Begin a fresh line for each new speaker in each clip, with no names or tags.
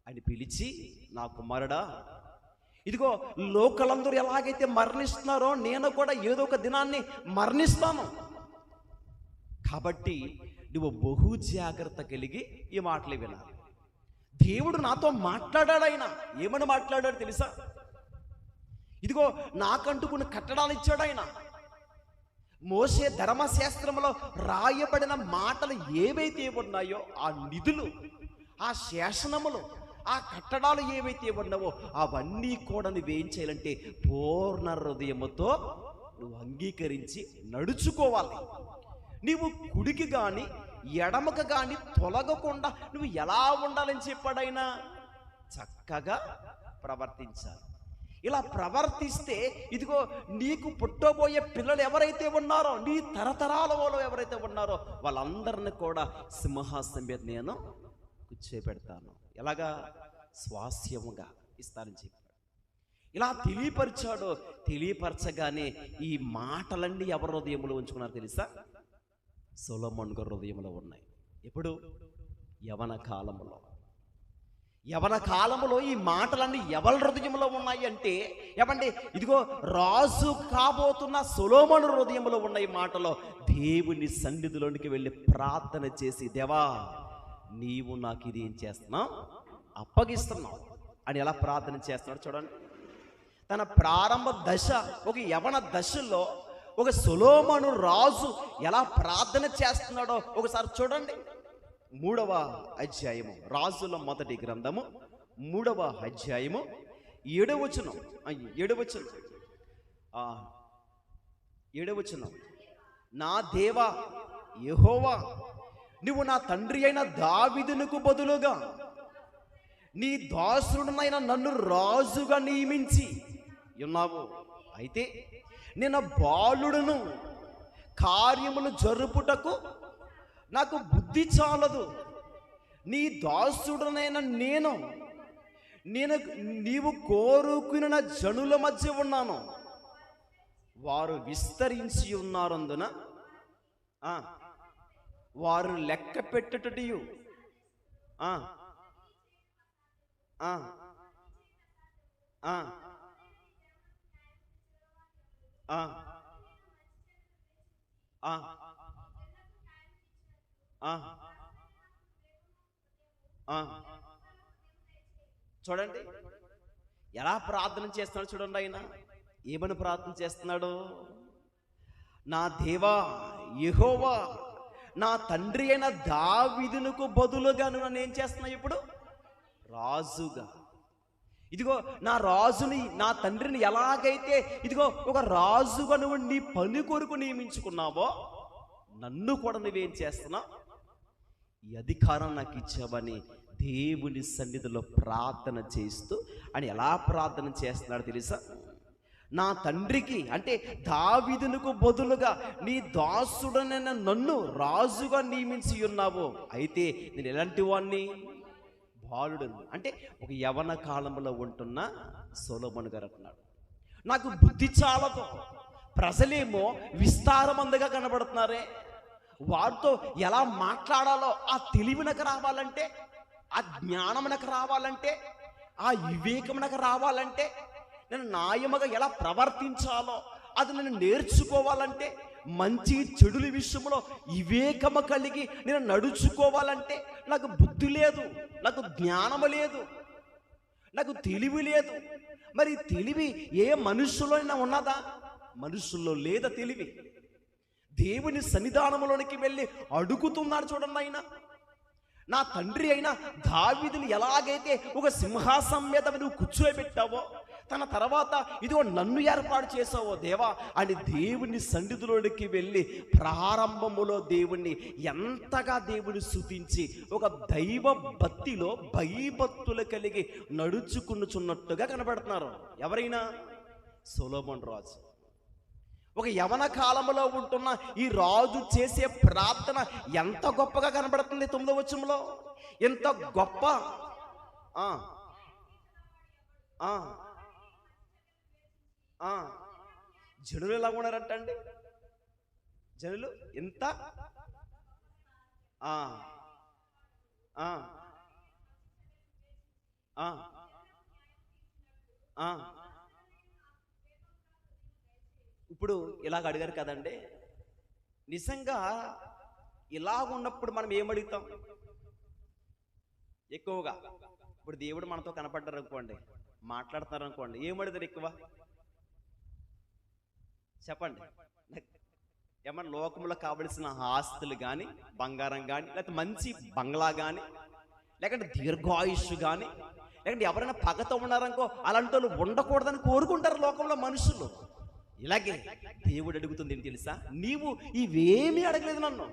అని పిలిచి, నా కుమారుడా, ఇదిగో లోకలందరూ ఎలాగైతే మరణిస్తున్నారో నేను కూడా ఏదో ఒక దినాన్ని మరణిస్తాను. కాబట్టి నువ్వు బహు జాగ్రత్త కలిగి ఈ మాటలు వినాలి. దేవుడు నాతో మాట్లాడాడు. ఆయన ఏమని మాట్లాడాడు తెలుసా? ఇదిగో నాకంటూ కొన్ని కట్టడాలు ఇచ్చాడు ఆయన. మోషే ధర్మశాస్త్రంలో రాయబడిన మాటలు ఏవైతే ఉన్నాయో, ఆ నిధులు, ఆ శాసనములు, ఆ కట్టడాలు ఏవైతే ఉన్నావో అవన్నీ కూడా నువ్వేం చేయాలంటే పూర్ణ హృదయముతో నువ్వు అంగీకరించి నడుచుకోవాలి. నీవు కుడికి కానీ ఎడమకు కానీ తొలగకుండా నువ్వు ఎలా ఉండాలని చెప్పాడైనా? చక్కగా ప్రవర్తించాలి. ఇలా ప్రవర్తిస్తే ఇదిగో నీకు పుట్టబోయే పిల్లలు ఎవరైతే ఉన్నారో, నీ తరతరాల వాళ్ళు ఎవరైతే ఉన్నారో వాళ్ళందరిని కూడా సింహాసనం మీద నేను కూర్చోబెడతాను. ఎలాగా? స్వాస్యముగా ఇస్తానని చెప్పాడు. ఇలా తెలియపరిచాడు. తెలియపరచగానే ఈ మాటలన్నీ ఎవరి హృదయంలో ఉంచుకున్నారు తెలుసా? సొలొమోను గారి హృదయంలో ఉన్నాయి. ఎప్పుడు? యవన కాలంలో. యవన కాలంలో ఈ మాటలన్నీ ఎవరి హృదయంలో ఉన్నాయి అంటే, ఏమండి, ఇదిగో రాజు కాబోతున్న సొలొమోను హృదయంలో ఉన్న ఈ మాటలో దేవుని సన్నిధిలోనికి వెళ్ళి ప్రార్థన చేసి, దేవా నీవు నాకు ఇది ఏం చేస్తున్నావు? అప్పగిస్తున్నావు అని ఎలా ప్రార్థన చేస్తున్నాడు చూడండి. తన ప్రారంభ దశ, ఒక యవన దశలో ఒక సొలొమోను రాజు ఎలా ప్రార్థన చేస్తున్నాడో ఒకసారి చూడండి. 3వ అధ్యాయము, రాజుల మొదటి గ్రంథము 3వ అధ్యాయము 7వ వచనం. నా దేవా యెహోవా, నువ్వు నా తండ్రి అయిన దావీదునకు బదులుగా నీ దాసుడునైన నన్ను రాజుగా నియమించి ఉన్నావు. అయితే నేను బాలుడును, కార్యములు జరుపుటకు నాకు బుద్ధి చాలదు. నీ దాసుడునైన నీవు కోరుకున్న జనుల మధ్య ఉన్నాను. వారు విస్తరించి ఉన్నారందున వారు లెక్క పెట్టుటయు చూడండి ఎలా ప్రార్థన చేస్తున్నాడు. చూడండి ఆయన ఏమని ప్రార్థన చేస్తున్నాడు? నా దేవా యెహోవా, నా తండ్రి అయిన దావీదునకు బదులుగా నన్ను ఏం చేస్తున్నా ఇప్పుడు? రాజుగా. ఇదిగో నా రాజుని, నా తండ్రిని ఎలాగైతే ఇదిగో ఒక రాజుగా నువ్వు నీ పని కొరకు నియమించుకున్నావో, నన్ను కూడా నువ్వేం చేస్తున్నావు? ఈ అధికారం నాకు ఇచ్చావని దేవుని సన్నిధిలో ప్రార్థన చేస్తూ అని ఎలా ప్రార్థన చేస్తున్నాడు తెలుసా? నా తండ్రికి అంటే దావీదునకు బదులుగా నీ దాసుడనైన నన్ను రాజుగా నియమించి ఉన్నావు. అయితే నేను ఎలాంటి వాణ్ణి? బాలుడును. అంటే ఒక యవన కాలంలో ఉంటున్న సొలొమోను గారు అంటున్నాడు, నాకు బుద్ధి చాలదు. ప్రజలేమో విస్తారమందిగా కనబడుతున్నారే, వారితో ఎలా మాట్లాడాలో ఆ తెలివినకు రావాలంటే, ఆ జ్ఞానమునకు రావాలంటే, ఆ వివేకమునకు రావాలంటే, నేను న్యాయముగా ఎలా ప్రవర్తించాలో అది నేను నేర్చుకోవాలంటే, మంచి చెడుల విషయంలో వివేకము కలిగి నేను నడుచుకోవాలంటే నాకు బుద్ధి లేదు, నాకు జ్ఞానము లేదు, నాకు తెలివి లేదు. మరి తెలివి ఏ మనుషుల్లోనైనా ఉన్నదా? మనుషుల్లో లేదా తెలివి? దేవుని సన్నిధానంలోనికి వెళ్ళి అడుగుతున్నాడు చూడండి. ఆయన నా తండ్రి అయిన దావీదుని ఎలాగైతే ఒక సింహాసనం మీద నువ్వు కూర్చోబెట్టావో, తన తర్వాత ఇదిగో నన్ను ఏర్పాటు చేసావో దేవా అని దేవుని సన్నిధిలోనికి వెళ్ళి ప్రారంభములో దేవుణ్ణి ఎంతగా దేవుని స్తుతించి ఒక దైవ భక్తిలో భయభక్తులు కలిగి నడుచుకునుచున్నట్టుగా కనబడుతున్నారు. ఎవరైనా? సొలొమోను రాజు. ఒక యవన కాలంలో ఉంటున్న ఈ రాజు చేసే ప్రార్థన ఎంత గొప్పగా కనబడుతుంది. 9వ వచనంలో ఎంత గొప్ప జనులు ఎలా ఉన్నారంటండి? జనులు ఎంత ఆ, ఆ. ఇప్పుడు ఇలాగ అడిగారు కదండి, నిజంగా ఇలాగ ఉన్నప్పుడు మనం ఏమడుగుతాం ఎక్కువగా? ఇప్పుడు దేవుడు మనతో కనపడ్డారు అనుకోండి, మాట్లాడుతున్నారు అనుకోండి, ఏమడుగుతారు ఎక్కువ? చెప్పండి. ఏమన్నా లోకంలో కావలసిన ఆస్తులు కానీ, బంగారం కానీ, లేకపోతే మంచి బంగ్లా కానీ, లేకుంటే దీర్ఘాయుష్ కానీ, లేకుంటే ఎవరైనా పగతో ఉన్నారనుకో అలాంటి వాళ్ళు ఉండకూడదని కోరుకుంటారు లోకంలో మనుషులు. ఇలాగే దేవుడు అడుగుతుంది ఏంటి తెలుసా? నీవు ఇవేమీ అడగలేదు నన్ను.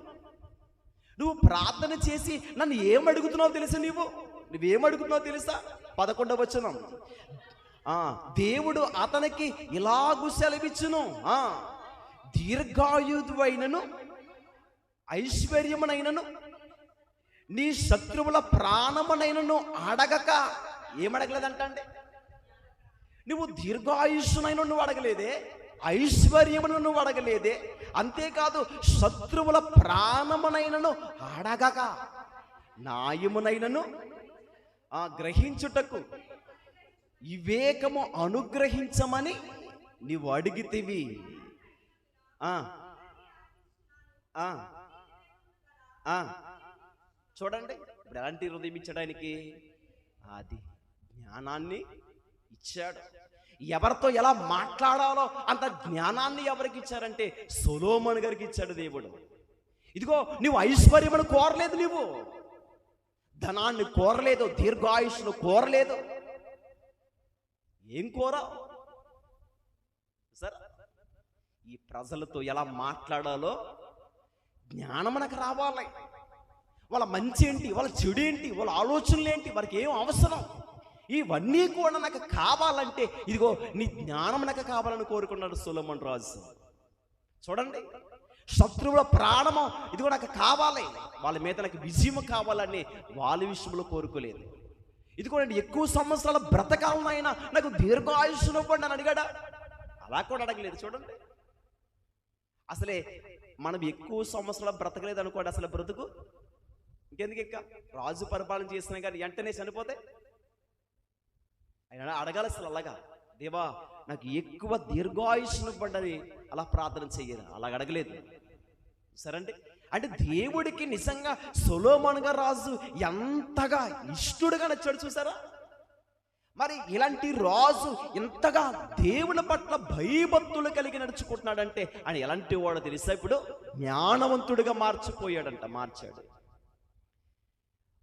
నువ్వు ప్రార్థన చేసి నన్ను ఏమడుగుతున్నావు తెలుసా? నువ్వేమడుగుతున్నావు తెలుసా? 11వ వచనం, దేవుడు అతనికి ఇలాగు సెలవిచ్చును, దీర్ఘాయుధువైనను ఐశ్వర్యమునైనను నీ శత్రువుల ప్రాణమునైనను అడగక. ఏమడగలేదంట అండి? నువ్వు దీర్ఘాయుష్నైనా నువ్వు అడగలేదే, ఐశ్వర్యమును నువ్వు అడగలేదే, అంతేకాదు శత్రువుల ప్రాణమునైనను అడగక న్యాయమునైనను గ్రహించుటకు వివేకము అనుగ్రహించమని నీవు అడిగితివి. చూడండి, ఇప్పుడు ఎలాంటి హృదయం ఇచ్చాడానికి? అది జ్ఞానాన్ని ఇచ్చాడు. ఎవరితో ఎలా మాట్లాడాలో అంత జ్ఞానాన్ని ఎవరికి ఇచ్చారంటే సొలొమోను గారికి ఇచ్చాడు దేవుడు. ఇదిగో, నువ్వు ఐశ్వర్యమును కోరలేదు, నువ్వు ధనాన్ని కోరలేదు, దీర్ఘాయుష్ను కోరలేదు. ఏం కోరావు? సరే, ఈ ప్రజలతో ఎలా మాట్లాడాలో జ్ఞానం మనకు రావాలి. వాళ్ళ మంచి ఏంటి, వాళ్ళ చెడు ఏంటి, వాళ్ళ ఆలోచనలు ఏంటి, వారికి ఏం అవసరం, ఇవన్నీ కూడా నాకు కావాలంటే ఇదిగో నీ జ్ఞానం నాకు కావాలని కోరుకున్నాడు సొలొమోను రాజు. చూడండి, శత్రువుల ప్రాణము ఇదిగో నాకు కావాలి, వాళ్ళ మీద నాకు విజయం కావాలని వాళ్ళ విషయంలో కోరుకోలేదు. ఇదిగో నేను ఎక్కువ సంవత్సరాల బ్రతకాలనైనా నాకు దీర్ఘాయుష్ను ఇవ్వండి అని అడిగాడా? అలా కూడా అడగలేదు. చూడండి, అసలే మనం ఎక్కువ సంవత్సరాలు బ్రతకలేదు అనుకోండి, అసలు బ్రతుకు ఇంకెందుకు? ఇంకా రాజు పరిపాలన చేసినా కానీ వెంటనే చనిపోతే ఆయన అడగాలి అసలు అలాగా, దేవా నాకు ఎక్కువ దీర్ఘాయుష్ను ఇవ్వండి అలా ప్రార్థన చెయ్యరు. అలాగ అడగలేదు. సరే అంటే దేవుడికి నిజంగా సొలొమోను గారు రాజు ఎంతగా ఇష్టడుగా నచ్చాడు చూసారా? మరి ఇలాంటి రాజు ఇంతగా దేవుని పట్ల భయభక్తులు కలిగి నడుచుకుంటున్నాడంటే ఆయన ఎలాంటి వాడు తెలుసా? ఇప్పుడు జ్ఞానవంతుడిగా మార్చాడు.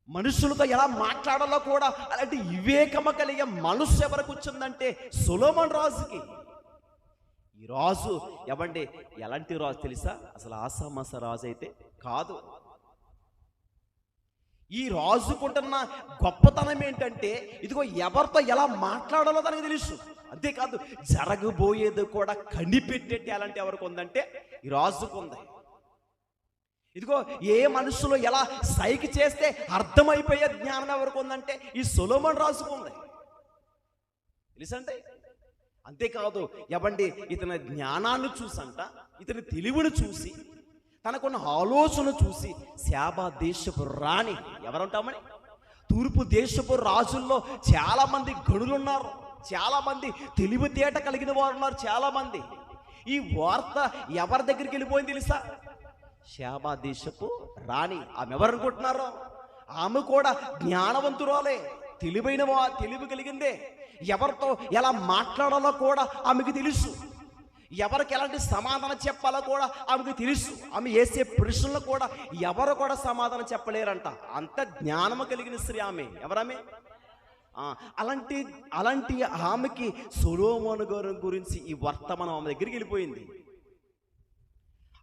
మనుషులతో ఎలా మాట్లాడాలో కూడా అలాంటి వివేకము కలిగే మనసు ఎవరికి వచ్చిందంటే సొలొమోను రాజుకి. ఈ రాజు ఎవండి ఎలాంటి రాజు తెలుసా? అసలు ఆసామాస రాజు అయితే కాదు. ఈ రాజుకుంటున్న గొప్పతనం ఏంటంటే ఇదిగో ఎవరితో ఎలా మాట్లాడాలో తనకు తెలుసు. అంతేకాదు జరగబోయేది కూడా కనిపెట్టే టాలెంట్ ఎవరికి ఉందంటే ఈ రాజుకు ఉంది. ఇదిగో ఏ మనుషులు ఎలా సైకి చేస్తే అర్థమైపోయే జ్ఞానం ఎవరికి ఉందంటే ఈ సొలొమోను రాజుకు ఉంది. తెలుసంటే అంతేకాదు ఎవండి ఇతని జ్ఞానాన్ని చూసంట, ఇతని తెలివిని చూసి, తనకున్న ఆలోచన చూసి శాబా దేశపు రాణి ఎవరంటామని తూర్పు దేశపు రాజుల్లో చాలా మంది గనులు ఉన్నారు, చాలా మంది తెలివితేట కలిగిన వారు ఉన్నారు, చాలా మంది. ఈ వార్త ఎవరి దగ్గరికి వెళ్ళిపోయింది తెలుసా? శాబా దేశపు రాణి. ఆమె ఎవరు అనుకుంటున్నారో? ఆమె కూడా జ్ఞానవంతురాలే, తెలివి కలిగిందే. ఎవరితో ఎలా మాట్లాడాలో కూడా ఆమెకు తెలుసు, ఎవరికి ఎలాంటి సమాధానం చెప్పాలో కూడా ఆమెకు తెలుసు. ఆమె వేసే ప్రశ్నలు కూడా ఎవరు కూడా సమాధానం చెప్పలేరంట, అంత జ్ఞానము కలిగిన స్త్రీ ఆమె. ఎవరామె? అలాంటి ఆమెకి సొలొమోను గారి గురించి ఈ వర్తమానం ఆమె దగ్గరికి వెళ్ళిపోయింది.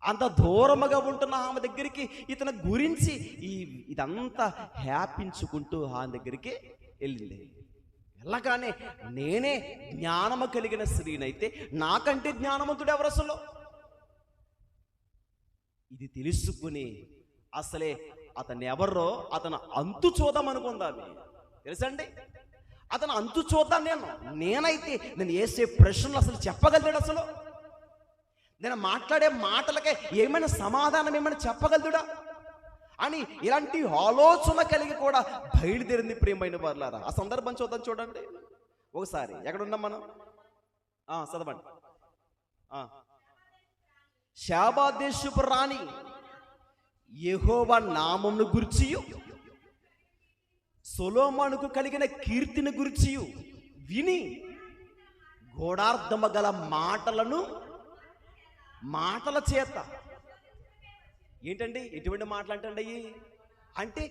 అంత దూరముగా ఉంటున్న ఆమె దగ్గరికి ఇతని గురించి ఇదంతా హ్యాపించుకుంటూ ఆమె దగ్గరికి వెళ్ళింది. వెళ్ళగానే నేనే జ్ఞానము కలిగిన స్త్రీనైతే నాకంటే జ్ఞానవంతుడు ఎవరు అసలు? ఇది తెలుసుకుని అసలే అతను ఎవరో అతను అంతు చూద్దామనుకుందామి. తెలుసండి, అతను అంతు చూద్దాం. నేనైతే నేను వేసే ప్రశ్నలు అసలు చెప్పగలుగుతాడు? అసలు నేను మాట్లాడే మాటలకే ఏమైనా సమాధానం ఏమైనా చెప్పగలుగుతాడా? అని ఇలాంటి ఆలోచన కలిగి కూడా బయలుదేరింది ప్రియమైన వారులారా. ఆ సందర్భం చూద్దాం, చూడండి ఒకసారి. ఎక్కడున్నాం మనం? చదవండి. షాబా దేశపు రాణి యెహోవా నామమును గుర్చియు సొలొమోనుకు కలిగిన కీర్తిని గుర్చియు విని గూఢార్థము గల మాటల చేత. ఏంటండి ఎటువంటి మాటలు అంటే అయ్యి? అంటే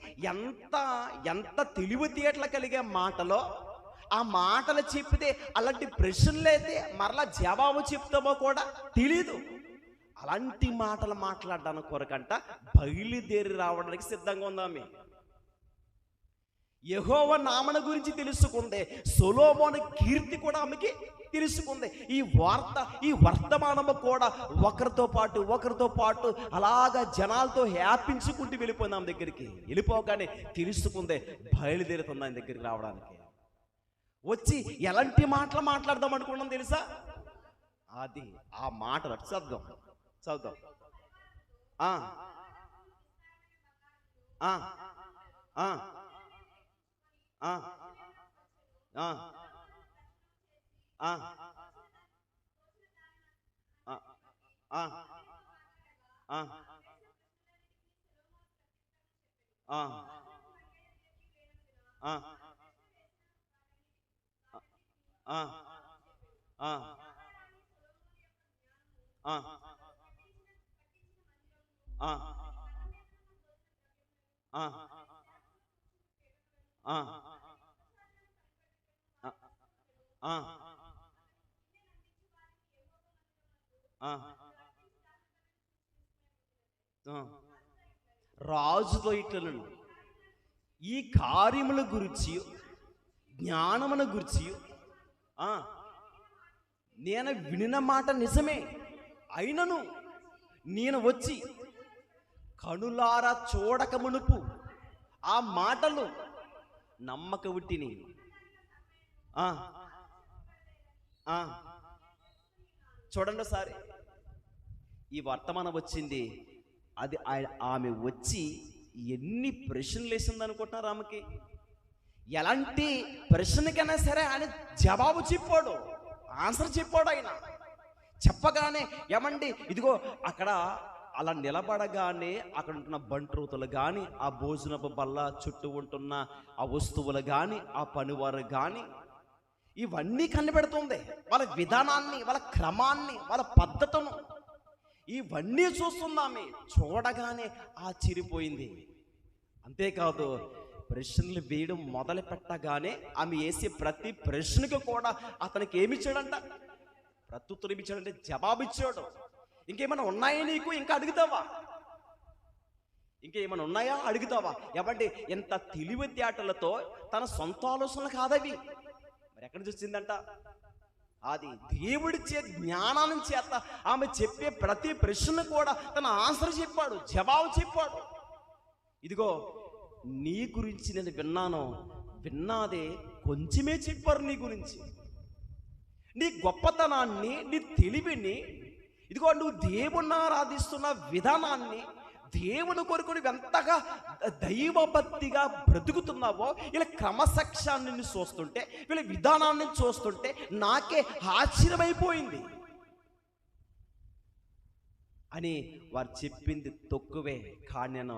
ఎంత తెలివితేటలు కలిగే మాటలో ఆ మాటలు చెప్పితే అలాంటి ప్రశ్నలు అయితే మరలా జవాబు చెప్తామో కూడా తెలీదు. అలాంటి మాటలు మాట్లాడడానికి కొరకంట బయలుదేరి రావడానికి సిద్ధంగా ఉందామె. యెహోవా నామను గురించి తెలుసుకుందే, సొలొమోను కీర్తి కూడా ఆమెకి తెలుసుకుంది. ఈ వర్తమానము కూడా ఒకరితో పాటు అలాగా జనాలతో హ్యాపించుకుంటూ వెళ్ళిపోయింది ఆమె దగ్గరికి. వెళ్ళిపోగానే తెలుసుకుందే, బయలుదేరుతుంది ఆయన దగ్గరికి రావడానికి. వచ్చి ఎలాంటి మాటలు మాట్లాడదాం అనుకున్నాం తెలుసా? అది ఆ మాటలు చదువుదాం. రాజుతో ఇట్లను ఈ కార్యముల గురించి జ్ఞానముల గురించి నేను వినిన మాట నిజమే, అయినను నేను వచ్చి కనులారా చూడక మునుపు ఆ మాటలు నమ్మక ఉట్టిని. చూడండి ఒకసారి, ఈ వర్తమానం వచ్చింది. అది ఆమె వచ్చి ఎన్ని ప్రశ్నలు వేసింది అనుకుంటున్నారు ఆమెకి? ఎలాంటి ప్రశ్నకైనా సరే ఆయన జవాబు చెప్పాడు, ఆన్సర్ చెప్పాడు. ఆయన చెప్పగానే ఏమండి ఇదిగో అక్కడ అలా నిలబడగానే అక్కడ ఉంటున్న బంట్రూతులు కానీ, ఆ భోజనపు బల్ల చుట్టూ ఉంటున్న ఆ వస్తువులు కానీ, ఆ పనివారు కానీ, ఇవన్నీ కనిపెడుతుంది. వాళ్ళ విధానాన్ని, వాళ్ళ క్రమాన్ని, వాళ్ళ పద్ధతును ఇవన్నీ చూస్తున్నామే. చూడగానే ఆశ్చర్యపోయింది. అంతేకాదు, ప్రశ్నలు వేయడం మొదలు పెట్టగానే ఆమె వేసే ప్రతి ప్రశ్నకు కూడా అతనికి ఏమిచ్చాడంట? ప్రత్యుత్తరం ఇచ్చాడంటే జవాబిచ్చాడు. ఇంకేమైనా ఉన్నాయా నీకు? ఇంకా అడుగుతావా? ఇంకేమైనా ఉన్నాయా అడుగుతావా? ఏమంటే ఎంత తెలివితేటలతో తన సొంత ఆలోచనలు కాదవి. మరి ఎక్కడి నుంచి వచ్చిందంట? అది దేవుడిచ్చే జ్ఞానాన్ని చేత ఆమె చెప్పే ప్రతి ప్రశ్న కూడా తన ఆన్సర్ చెప్పాడు, జవాబు చెప్పాడు. ఇదిగో నీ గురించి నేను విన్నాదే కొంచెమే చెప్పారు నీ గురించి. నీ గొప్పతనాన్ని, నీ తెలివిని, ఇదిగో నువ్వు దేవుణ్ణి ఆరాధిస్తున్న విధానాన్ని, దేవుని కొరకు నువ్వు ఎంతగా దైవభక్తిగా బ్రతుకుతున్నావో, వీళ్ళ క్రమశిక్షణని చూస్తుంటే, వీళ్ళ విధానాన్ని చూస్తుంటే నాకే ఆశ్చర్యమైపోయింది అని వారు చెప్పింది తక్కువే. కానీ నేను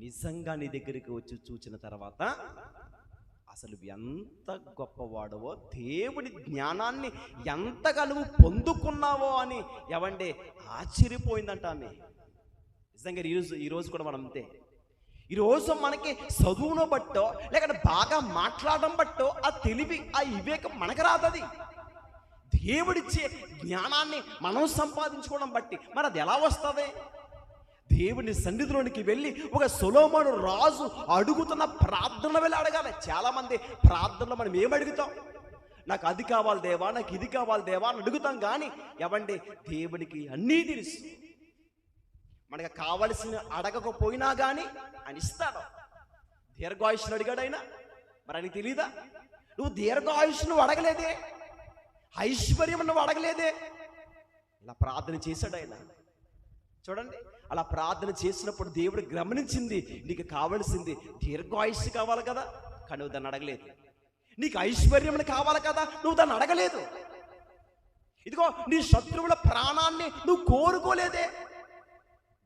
నిజంగా నీ దగ్గరికి వచ్చి చూసిన తర్వాత అసలు ఎంత గొప్పవాడవో, దేవుని జ్ఞానాన్ని ఎంతగా నువ్వు పొందుకున్నావో అని ఏమంటే ఆశ్చర్యపోయిందంట ఆమె. నిజంగా ఈరోజు కూడా మనం అంతే. ఈరోజు మనకి చదువును బట్టో లేకపోతే బాగా మాట్లాడడం బట్టో ఆ తెలివి, ఆ వివేకం మనకు రాదది. దేవుడిచ్చే జ్ఞానాన్ని మనం సంపాదించుకోవడం బట్టి మరి అది ఎలా వస్తుంది? దేవుని సన్నిధిలోనికి వెళ్ళి ఒక సొలొమోను రాజు అడుగుతున్న ప్రార్థన వెళ్ళి అడగాలి. చాలామంది ప్రార్థనలో మనం ఏం అడుగుతాం? నాకు అది కావాలి దేవా, నాకు ఇది కావాలి దేవా అని అడుగుతాం. కానీ ఏమండి దేవునికి అన్నీ తెలుసు. మనకు కావలసిన అడగకపోయినా కానీ ఆయన ఇస్తాడు. దీర్ఘాయుష్ను అడిగాడు ఆయన, మరి ఆయనకి తెలీదా? నువ్వు దీర్ఘాయుష్ను అడగలేదే, ఐశ్వర్యం నువ్వు అడగలేదే. ఇలా ప్రార్థన చేశాడు ఆయన. చూడండి, అలా ప్రార్థన చేసినప్పుడు దేవుడు గమనించింది, నీకు కావలసింది దీర్ఘాయుష్షు కావాలి కదా, కానీ నువ్వు దాన్ని అడగలేదు. నీకు ఐశ్వర్యం కావాలి కదా, నువ్వు దాన్ని అడగలేదు. ఇదిగో నీ శత్రువుల ప్రాణాన్ని నువ్వు కోరుకోలేదే,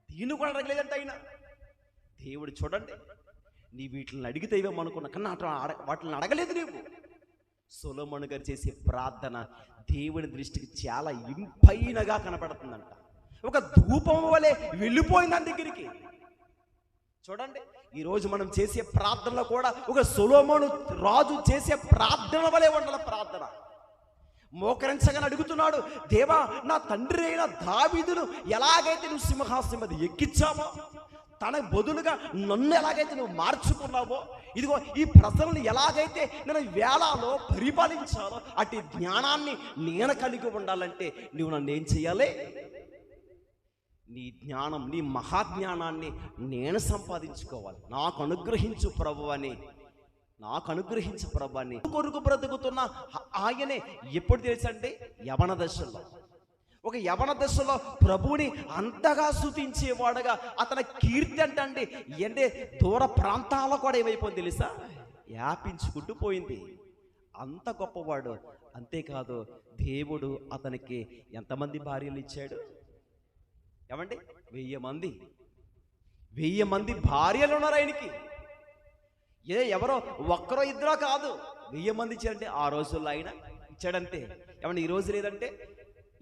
దీన్ని కూడా అడగలేదంట ఆయన. దేవుడు చూడండి, నీ వీటిని అడిగితే ఇవ్వమనుకున్నా కానీ వాటిని అడగలేదు నీవు. సొలొమోను గారు చేసే ప్రార్థన దేవుని దృష్టికి చాలా ఇంపైనగా కనపడుతుందంట. ఒక ధూపం వలె వెళ్ళిపోయింది దాని దగ్గరికి. చూడండి, ఈరోజు మనం చేసే ప్రార్థనలో కూడా ఒక సొలొమోను రాజు చేసే ప్రార్థన వలె ఉండాలి. ప్రార్థన మోకరించగానే అడుగుతున్నాడు, దేవా, నా తండ్రి అయిన దావీదును ఎలాగైతే నువ్వు సింహాసనం మీద ఎక్కించావో, తన బదులుగా నన్ను ఎలాగైతే నువ్వు మార్చుకున్నావో, ఇదిగో ఈ ప్రజలను ఎలాగైతే నేను వేళలో పరిపాలించాలో అట్టి జ్ఞానాన్ని నేను కలిగి ఉండాలంటే నువ్వు నన్ను ఏం చెయ్యాలి? నీ జ్ఞానం, నీ మహాజ్ఞానాన్ని నేను సంపాదించుకోవాలి. నాకు అనుగ్రహించు ప్రభు అని, నాకు అనుగ్రహించు ప్రభు అని కొరకు బ్రతుకుతున్న ఆయనే ఎప్పుడు తెలుసండి? యవన దశలో. ఒక యవన దశలో ప్రభువుని అంతగా స్తుతించేవాడుగా అతని కీర్తి అంటే దూర ప్రాంతాల్లో కూడా ఏమైపోయింది తెలుసా? వ్యాపించుకుంటూ పోయింది. అంత గొప్పవాడు. అంతేకాదు, దేవుడు అతనికి ఎంతమంది భార్యలు ఇచ్చాడు? ఏమండి? 1000 మంది. 1000 మంది భార్యలు ఉన్నారు ఆయనకి. ఎవరో ఒక్కరో ఇద్దరో కాదు, 1000 మంది ఇచ్చారంటే ఆ రోజుల్లో ఆయన ఇచ్చాడంతే. ఏమన్నా ఈ రోజు లేదంటే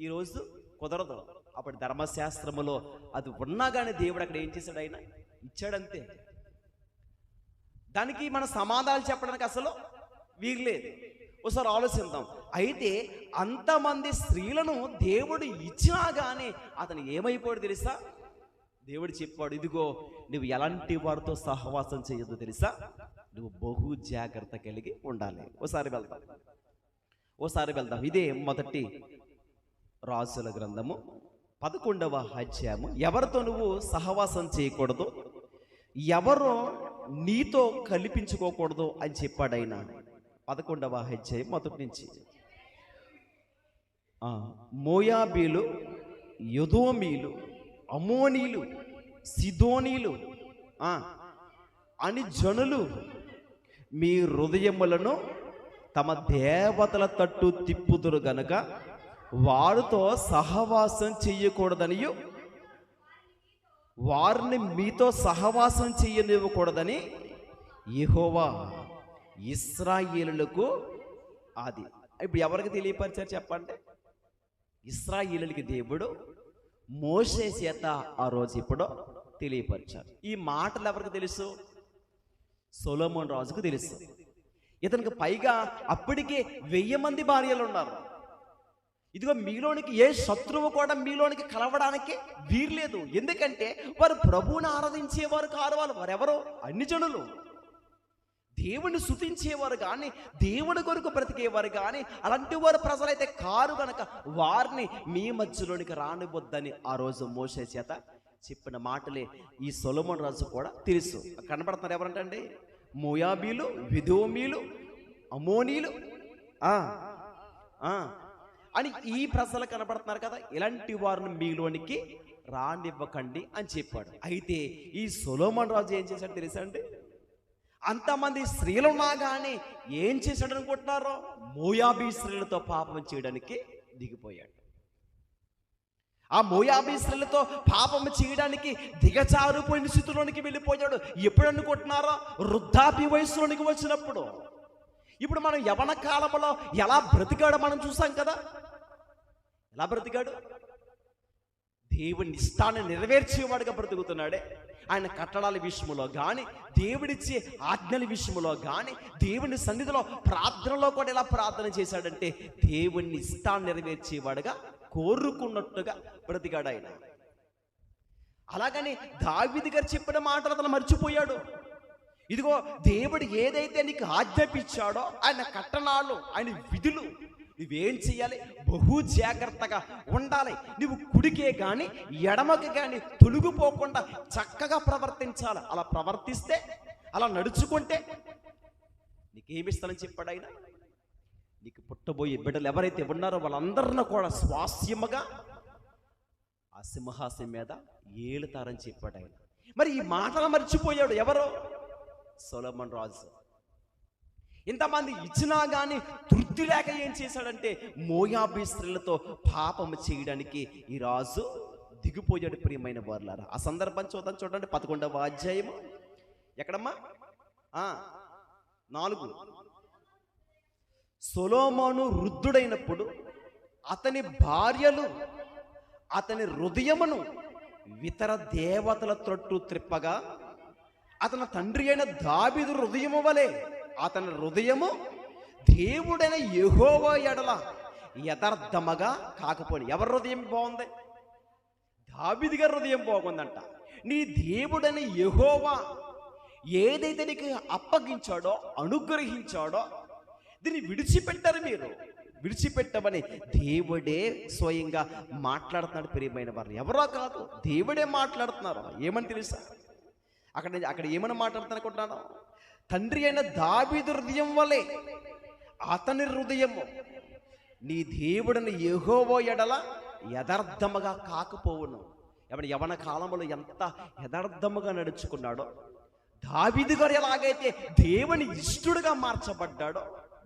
ఈ రోజు కుదరదు. అప్పుడు ధర్మశాస్త్రములో అది ఉన్నా కానీ దేవుడు అక్కడ ఏం చేశాడు? ఆయన ఇచ్చాడంతే. దానికి మన సమాధానాలు చెప్పడానికి అసలు వీల్లేదు. ఒకసారి ఆలోచిద్దాం. అయితే అంతమంది స్త్రీలను దేవుడు ఇచ్చినా కానీ అతను ఏమైపోయాడు తెలుసా? దేవుడు చెప్పాడు, ఇదిగో నువ్వు ఎలాంటి వారితో సహవాసం చేయొద్దు తెలుసా? నువ్వు బహు జాగ్రత్త కలిగి ఉండాలి. ఓసారి వెళ్దాం. ఇదే మొదటి రాజుల గ్రంథము 11వ అధ్యాయము. ఎవరితో నువ్వు సహవాసం చేయకూడదు, ఎవరో నీతో కల్పించుకోకూడదు అని చెప్పాడు ఆయన. 11వ అధ్యాయం మొదటి నుంచి. మోయాబీలు, యొదోమీలు, అమోనీలు, సిదోనీలు అని జనులు మీ హృదయములను తమ దేవతల తట్టు తిప్పుదురు గనుక వారితో సహవాసం చెయ్యకూడదనియు వారిని మీతో సహవాసం చెయ్యనివ్వకూడదని యెహోవా ఇశ్రాయేలులకు అది. ఇప్పుడు ఎవరికి తెలియపరిచారు చెప్పండి? ఇశ్రాయేలులకి దేవుడు మోషే చేత ఆ రోజు ఇప్పుడు తెలియపరిచారు. ఈ మాటలు ఎవరికి తెలుసు? సొలొమోను రాజుకు తెలుసు. ఇతనికి పైగా అప్పటికే 1000 మంది భార్యలు ఉన్నారు. ఇదిగో మీలోనికి ఏ శత్రువు కూడా మీలోనికి కలవడానికి వీర్లేదు. ఎందుకంటే వారు ప్రభువుని ఆరాధించేవారు కాదు. వారెవరో అన్ని జనులు, దేవుని స్తుతించేవారు కానీ దేవుని కొరకు బ్రతికేవారు కానీ అలాంటి వారు ప్రజలైతే కారు కనుక వారిని మీ మధ్యలోనికి రానివద్దని ఆ రోజు మోషే చేత చెప్పిన మాటలే ఈ సొలొమోను రాజు కూడా తెలుసు. కనబడుతున్నారు ఎవరంటండి? మోయాబీలు, విదోమీలు, అమోనీలు అని ఈ ప్రజలు కనబడుతున్నారు కదా. ఇలాంటి వారిని మీలోనికి రానివ్వకండి అని చెప్పాడు. అయితే ఈ సొలొమోను రాజు ఏం చేశాడు తెలుసా అండి? అంతమంది స్త్రీలున్నా కానీ ఏం చేశాడు అనుకుంటున్నారో? మోయాబీ స్త్రీలతో పాపం చేయడానికి దిగిపోయాడు. ఆ మోయాబీ స్త్రీలతో పాపం చేయడానికి దిగజారిపోయిన స్థితిలోనికి వెళ్ళిపోయాడు. ఎప్పుడు అనుకుంటున్నారో? వృద్ధాప్య వయసులోనికి వచ్చినప్పుడు. ఇప్పుడు మనం యవన కాలంలో ఎలా బ్రతికాడో మనం చూసాం కదా. ఎలా బ్రతికాడు? దేవుని ఇష్టాన్ని నెరవేర్చేవాడుగా బ్రతుకుతున్నాడే. ఆయన కట్టడాల విషయంలో కానీ, దేవుడిచ్చే ఆజ్ఞల విషయంలో కానీ, దేవుని సన్నిధిలో ప్రార్థనలో కూడా ఎలా ప్రార్థన చేశాడంటే దేవుని ఇష్టాన్ని నెరవేర్చేవాడుగా, కోరుకున్నట్టుగా బ్రతికాడు ఆయన. అలాగని దావీదు గారు చెప్పిన మాటలు అతను మర్చిపోయాడు. ఇదిగో దేవుడు ఏదైతే నీకు ఆజ్ఞాపించాడో ఆయన కట్టడాలు, ఆయన విధులు నువ్వేం చెయ్యాలి? బహు జాగ్రత్తగా ఉండాలి. నువ్వు కుడికే కానీ ఎడమకి కానీ తొలగిపోకుండా చక్కగా ప్రవర్తించాలి. అలా ప్రవర్తిస్తే, అలా నడుచుకుంటే నీకేమిస్తానని చెప్పాడు ఆయన. నీకు పుట్టబోయే బిడ్డలు ఎవరైతే ఉన్నారో వాళ్ళందరినీ కూడా స్వాస్యముగా ఆ సింహాసనం మీద ఏలుతారని చెప్పాడు ఆయన. మరి ఈ మాటలు మర్చిపోయాడు ఎవరు? సొలొమోను రాజు. ఇంతమంది ఇచ్చినా కానీ తృప్తి లేక ఏం చేశాడంటే మోయాబీ స్త్రీలతో పాపము చేయడానికి ఈ రాజు దిగిపోయాడు. ప్రియమైన వారులారా, ఆ సందర్భం చూడండి 11వ అధ్యాయము. ఎక్కడమ్మా? 4. సొలొమోను వృద్ధుడైనప్పుడు అతని భార్యలు అతని హృదయమును ఇతర దేవతల త్రొట్టు త్రిప్పగా అతని తండ్రి అయిన దావీదు హృదయము వలె అతని హృదయము దేవుడైన యెహోవా ఎడల యథార్థముగా కాకపోయి. ఎవరి హృదయం బాగుంది? దావీదు గారి హృదయం బాగుందంట. నీ దేవుడైన యెహోవా ఏదైతే నీకు అప్పగించాడో, అనుగ్రహించాడో దీన్ని విడిచిపెట్టారు మీరు. విడిచిపెట్టమని దేవుడే స్వయంగా మాట్లాడుతున్నాడు. ప్రియమైన వారు, ఎవరో కాదు, దేవుడే మాట్లాడుతున్నారు. ఏమని తెలుసా? అక్కడ ఏమని మాట్లాడుతానుకుంటున్నాను? తండ్రి అయిన దావీదు హృదయం వలె అతని హృదయము నీ దేవుడిని యెహోవా ఎడల యథార్థముగా కాకపోవును. యవన కాలంలో ఎంత యథార్థముగా నడుచుకున్నాడో, దావీదు గారు ఎలాగైతే దేవుని ఇష్టడుగా మార్చబడ్డాడో,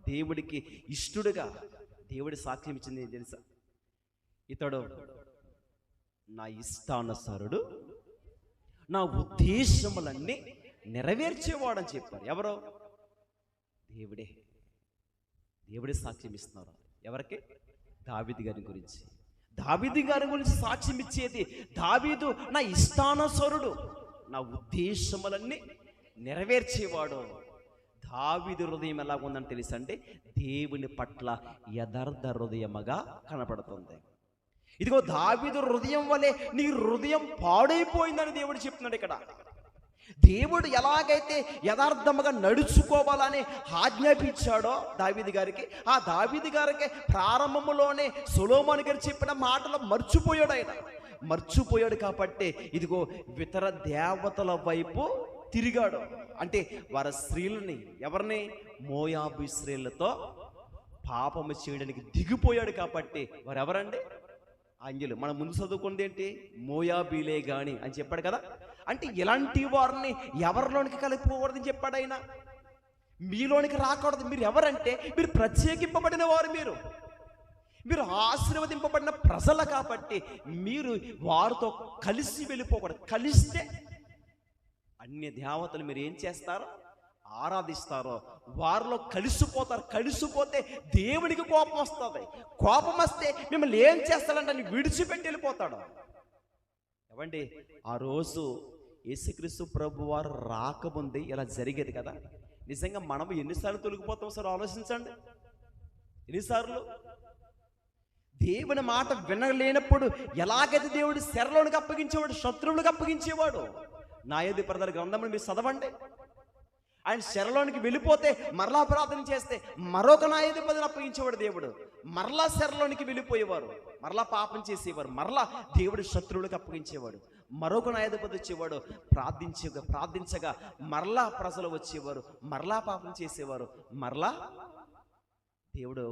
దేవుడికి ఇష్టడుగా దేవుడి సాక్ష్యం ఇచ్చింది ఏం తెలుసా? ఇతడు నా ఇష్టానుసారుడు, నా ఉద్దేశములన్నీ నెరవేర్చేవాడని చెప్పారు. ఎవరో? దేవుడే. దేవుడే సాక్ష్యం ఇస్తున్నారు. ఎవరికి? దావీదు గారి గురించి. దావీదు గారి గురించి సాక్ష్యం ఇచ్చేది దావీదు నా ఇష్టానుసారుడు, నా ఉద్దేశములన్నీ నెరవేర్చేవాడు. దావీదు హృదయం ఎలా ఉందని తెలుసంటే దేవుని పట్ల యథార్థ హృదయముగా కనపడుతుంది. ఇదిగో దావీదు హృదయం వలె నీ హృదయం పాడైపోయిందని దేవుడు చెప్తున్నాడు ఇక్కడ. దేవుడు ఎలాగైతే యథార్థముగా నడుచుకోవాలని ఆజ్ఞాపించాడో దావీదు గారికి, ఆ దావీదు గారికి ప్రారంభంలోనే సొలొమోను గారు చెప్పిన మాటలు మర్చిపోయాడు. ఆయన మర్చిపోయాడు కాబట్టి ఇదిగో ఇతర దేవతల వైపు తిరిగాడు. అంటే వారి స్త్రీలని, ఎవరిని? మోయాబు స్త్రీలతో పాపము చేయడానికి దిగిపోయాడు. కాబట్టి వారు ఎవరండి? అంజలు. మనం ముందు చదువుకుంది ఏంటి? మోయాబీలే గాని అని చెప్పాడు కదా. అంటే ఇలాంటి వారిని ఎవరిలోనికి కలిపిపోకూడదని చెప్పాడు ఆయన. మీలోనికి రాకూడదు. మీరు ఎవరంటే మీరు ప్రత్యేకింపబడిన వారు, మీరు ఆశీర్వదింపబడిన ప్రజలు. కాబట్టి మీరు వారితో కలిసి వెళ్ళిపోకూడదు. కలిస్తే అన్య దేవతలు మీరు ఏం చేస్తారో, ఆరాధిస్తారో వారిలో కలిసిపోతారు. కలిసిపోతే దేవునికి కోపం వస్తుంది. కోపం వస్తే మిమ్మల్ని ఏం చేస్తాడంటే అని విడిచిపెట్టి వెళ్ళిపోతాడు. ఏమండి, ఆ రోజు యేసుక్రీస్తు ప్రభు వారు రాకముందే ఇలా జరిగేది కదా. నిజంగా మనం ఎన్నిసార్లు తొలగిపోతాం సార్? ఆలోచించండి. ఎన్నిసార్లు దేవుని మాట వినలేనప్పుడు ఎలాగైతే దేవుడు శరలోనికి అప్పగించేవాడు, శత్రువులకు అప్పగించేవాడు. న్యాయాధిపతుల గ్రంథంలో మీరు చదవండి. ఆయన శరలోనికి వెళ్ళిపోతే మరలా ప్రార్థన చేస్తే మరొక న్యాయాధిపతిని అప్పగించేవాడు దేవుడు. మరలా శరలోనికి వెళ్ళిపోయేవారు, మరలా పాపం చేసేవారు, మరలా దేవుడు శత్రువులకు అప్పగించేవాడు. మరొక న్యాయాధిపతి వచ్చేవాడు, ప్రార్థించగా మరలా ప్రజలు వచ్చేవారు, మరలా పాపం చేసేవారు, మరలా దేవుడు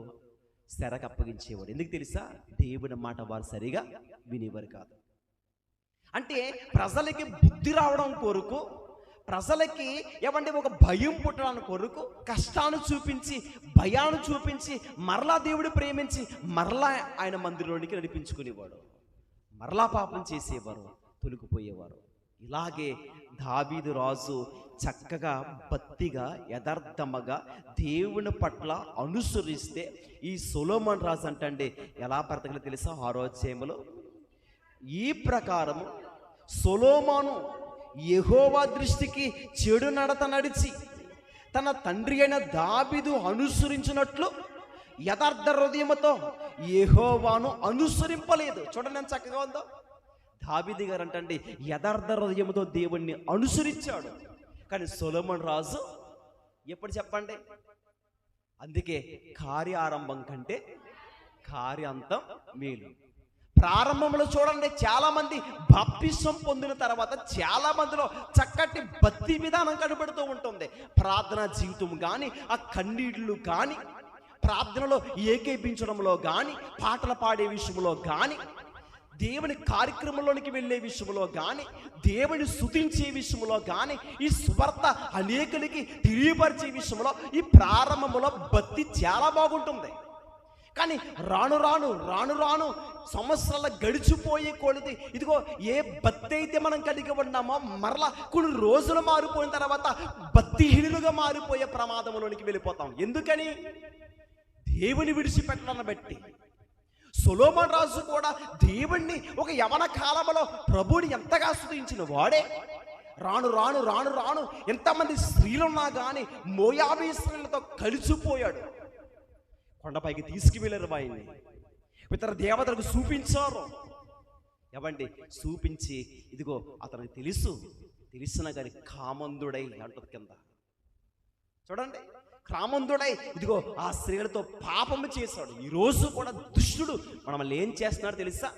శరకు అప్పగించేవాడు. ఎందుకు తెలుసా? దేవుని మాట వారు సరిగా వినేవారు కాదు. అంటే ప్రజలకి బుద్ధి రావడం కొరకు, ప్రజలకి ఏమంటే ఒక భయం పుట్టడానికి కొరకు కష్టాన్ని చూపించి, భయాన్ని చూపించి మరలా దేవుడు ప్రేమించి మరలా ఆయన మందిరంలోనికి నడిపించుకునేవాడు. మరలా పాపం చేసేవారు, తొలగిపోయేవారు. ఇలాగే దావీదు రాజు చక్కగా భక్తిగా యథార్థముగా దేవుని పట్ల అనుసరిస్తే ఈ సొలొమోను రాజు అంటే ఎలా బ్రతకలో తెలుసా? 6వ అధ్యాయములో ఈ ప్రకారము సొలొమోను యెహోవా దృష్టికి చెడు నడత నడిచి తన తండ్రి అయిన దావీదు అనుసరించినట్లు యథార్థ హృదయముతో యెహోవాను అనుసరింపలేదు. చూడండి ఎంత చక్కగా ఉందో. దావీదు గారు అంటే యథార్థ హృదయముతో దేవుణ్ణి అనుసరించాడు. కానీ సొలొమోను రాజు ఎప్పుడు చెప్పండి? అందుకే కార్యారంభం కంటే కార్యాంతం మేలు. ప్రారంభంలో చూడండి, చాలా మంది బాప్తిసం పొందిన తర్వాత చాలా మందిలో చక్కటి భక్తి విధానం కనబడుతూ ఉంటుంది. ప్రార్థనా జీవితం కానీ, ఆ కన్నీళ్లు కానీ, ప్రార్థనలో ఏకీపించడంలో కానీ, పాటలు పాడే విషయంలో కానీ, దేవుని కార్యక్రమంలోనికి వెళ్ళే విషయంలో కానీ, దేవుని స్తుతించే విషయంలో కానీ, ఈ సువార్త అనేకులకి తెలియపరిచే విషయంలో ఈ ప్రారంభంలో భక్తి చాలా బాగుంటుంది. కానీ రాను రాను రాను రాను సంవత్సరాల గడిచిపోయే కొలది ఇదిగో ఏ భక్తి అయితే మనం కలిగి ఉన్నామో మరలా కొన్ని రోజులు మారిపోయిన తర్వాత భక్తిహీనులుగా మారిపోయే ప్రమాదంలోనికి వెళ్ళిపోతాం. ఎందుకని? దేవుని విడిచిపెట్టడాన్ని బట్టి. సొలొమోను రాజు కూడా దేవుణ్ణి ఒక యవన కాలంలో ప్రభువుని ఎంతగా స్తుతించిన వాడే రాను రాను రాను రాను ఎంతమంది స్త్రీలున్నా కానీ మోయాబీ స్త్రీలతో కలిసిపోయాడు. కొండపైకి తీసుకువెళ్ళారు, ఆయన్ని ఇతర దేవతలకు చూపించారు. ఏమండి, చూపించి ఇదిగో అతనికి తెలిసిన కానీ కామందుడై అంటది కింద. చూడండి, కామందుడై ఇదిగో ఆ స్త్రీలతో పాపము చేశాడు. ఈరోజు కూడా దుష్టుడు మనల్ని ఏం చేస్తున్నాడు తెలుసా?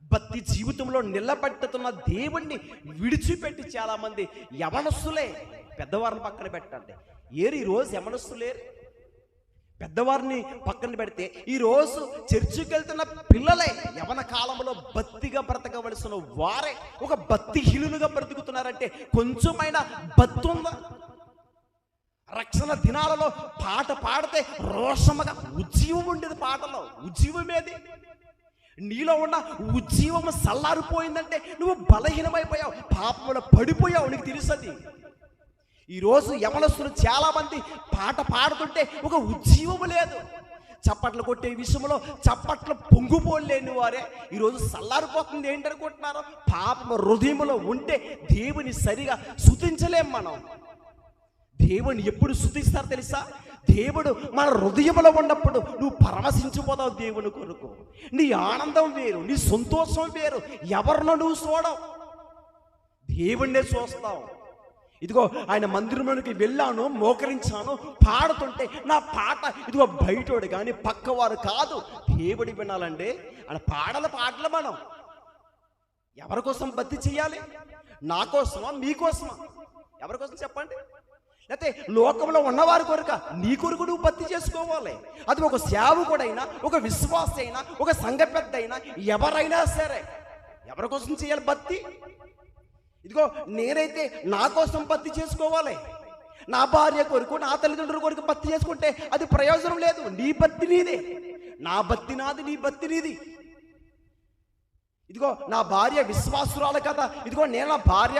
భక్తి జీవితంలో నిలబెట్టుతున్న దేవుణ్ణి విడిచిపెట్టి చాలా మంది యవనస్తులే, పెద్దవారిని పక్కన పెట్టండి. ఈరోజు యవనస్తులేరు, పెద్దవారిని పక్కన పెడితే ఈరోజు చర్చికి వెళ్తున్న పిల్లలే యవన కాలంలో భక్తిగా బ్రతకవలసిన వారే ఒక భక్తిహీనులుగా బ్రతుకుతున్నారంటే కొంచెమైనా భక్తి ఉందా? రక్షణ దినాలలో పాట పాడితే రోషముగా ఉజ్జీవం ఉండేది. పాటలో ఉజ్జీవమేది? నీలో ఉన్న ఉజ్జీవము సల్లారిపోయిందంటే నువ్వు బలహీనమైపోయావు, పాపంలో పడిపోయావు. నీకు తెలుసది. ఈరోజు యవనస్తులు చాలా మంది పాట పాడుతుంటే ఒక ఉజ్జీవము లేదు. చప్పట్లు కొట్టే విషయంలో చప్పట్లు పొంగుపోలేని వారే ఈరోజు సల్లారిపోతుంది. ఏంటనుకుంటున్నారు? పాపం హృదయంలో ఉంటే దేవుని సరిగా స్తుతించలేం మనం. దేవుని ఎప్పుడు స్తుతిస్తారు తెలుసా? దేవుడు మన హృదయంలో ఉన్నప్పుడు నువ్వు పరవశించిపోతావు దేవుని కొరకు. నీ ఆనందం వేరు, నీ సంతోషం వేరు. ఎవరినో నువ్వు చూడవు, దేవుణ్ణే చూస్తావు. ఇదిగో ఆయన మందిరంలోనికి వెళ్ళాను, మోకరించాను, పాడుతుంటే నా పాట ఇదిగో బయటోడు కానీ పక్కవారు కాదు, దేవుడి వినాలండి. ఆయన పాటలు మనం ఎవరి కోసం భక్తి చేయాలి? నా కోసమా, మీకోసమా? ఎవరి కోసం చెప్పండి? లేకపోతే లోకంలో ఉన్నవారి కొరక? నీ కొరకు నువ్వు భక్తి చేసుకోవాలి. అది ఒక సేవకుడైనా, ఒక విశ్వాస అయినా, ఒక సంఘ పెద్ద అయినా, ఎవరైనా సరే ఎవరి కోసం చేయాలి భక్తి? ఇదిగో నేనైతే నా కోసం భక్తి చేసుకోవాలి. నా భార్య కొరకు, నా తల్లిదండ్రుల కొరకు భక్తి చేసుకుంటే అది ప్రయోజనం లేదు. నీ భక్తి నీదే, నా భక్తి నాది, నీ భక్తి నీది. ఇదిగో నా భార్య విశ్వాసురాలు కదా, ఇదిగో నేను నా భార్య